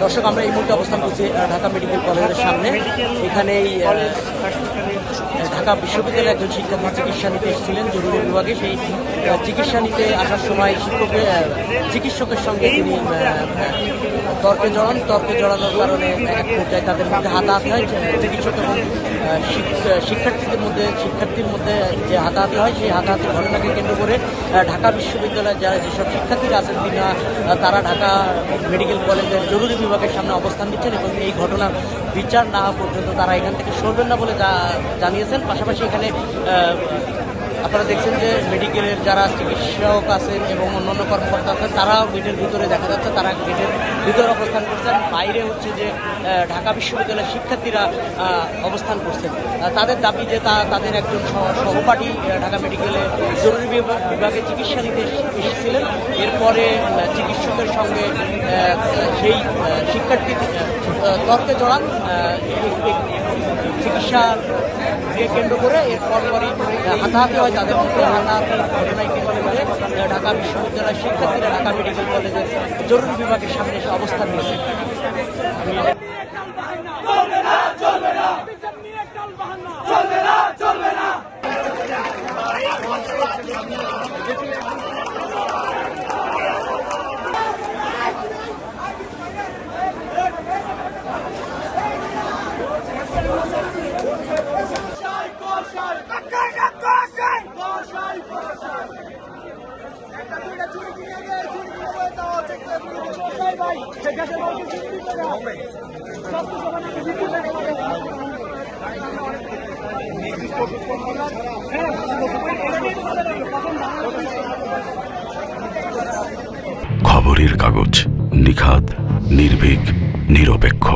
দর্শক, আমরা এই মুহূর্তে অবস্থান করছি ঢাকা মেডিকেল কলেজের সামনে। এখানেই ঢাকা বিশ্ববিদ্যালয়ের একজন শিক্ষার্থী চিকিৎসা নিতে এসেছিলেন জরুরি বিভাগে। সেই চিকিৎসা নিতে আসার সময় চিকিৎসকের সঙ্গে তিনি তর্কে জড়ানোর কারণে এক পর্যায়ে তাদের মধ্যে হাতাহাতি হয়। চিকিৎসক এবং শিক্ষার্থীর মধ্যে যে হাতাহাতি হয়, সেই হাতাহাতির ঘটনাকে কেন্দ্র করে ঢাকা বিশ্ববিদ্যালয়ের যারা যেসব শিক্ষার্থীরা আছেন তারা ঢাকা মেডিকেল কলেজের জরুরি বিভাগের সামনে অবস্থান দিচ্ছেন এবং এই ঘটনার বিচার না হওয়া পর্যন্ত তারা এখান থেকে সরবেন না বলে জানিয়েছেন। পাশাপাশি এখানে আপনারা দেখছেন যে মেডিকেলের যারা চিকিৎসক আছেন এবং অন্যান্য কর্মকর্তা আছেন তারাও গেটের ভিতরে দেখা যাচ্ছে, তারা গেটের ভিতরে অবস্থান করছেন। বাইরে হচ্ছে যে ঢাকা বিশ্ববিদ্যালয়ের শিক্ষার্থীরা অবস্থান করছেন। তাদের দাবি যে তাদের একজন সহপাঠী ঢাকা মেডিকেলের জরুরি বিভাগে চিকিৎসা নিতে এসেছিলেন। এরপরে চিকিৎসকের সঙ্গে সেই শিক্ষার্থী তর্কে জড়ান চিকিৎসাকে কেন্দ্র করে। এরপরই হাতাহাতি হয় তাদের মধ্যে। হাতাহাতির ঘটনায় কেন্দ্র করে ঢাকা বিশ্ববিদ্যালয়ের শিক্ষার্থীরা ঢাকা মেডিকেল কলেজের জরুরি বিভাগের সামনে এসে অবস্থান নিয়েছে। খবরের কাগজ, নিখাদ, নির্ভীক, নিরপেক্ষ।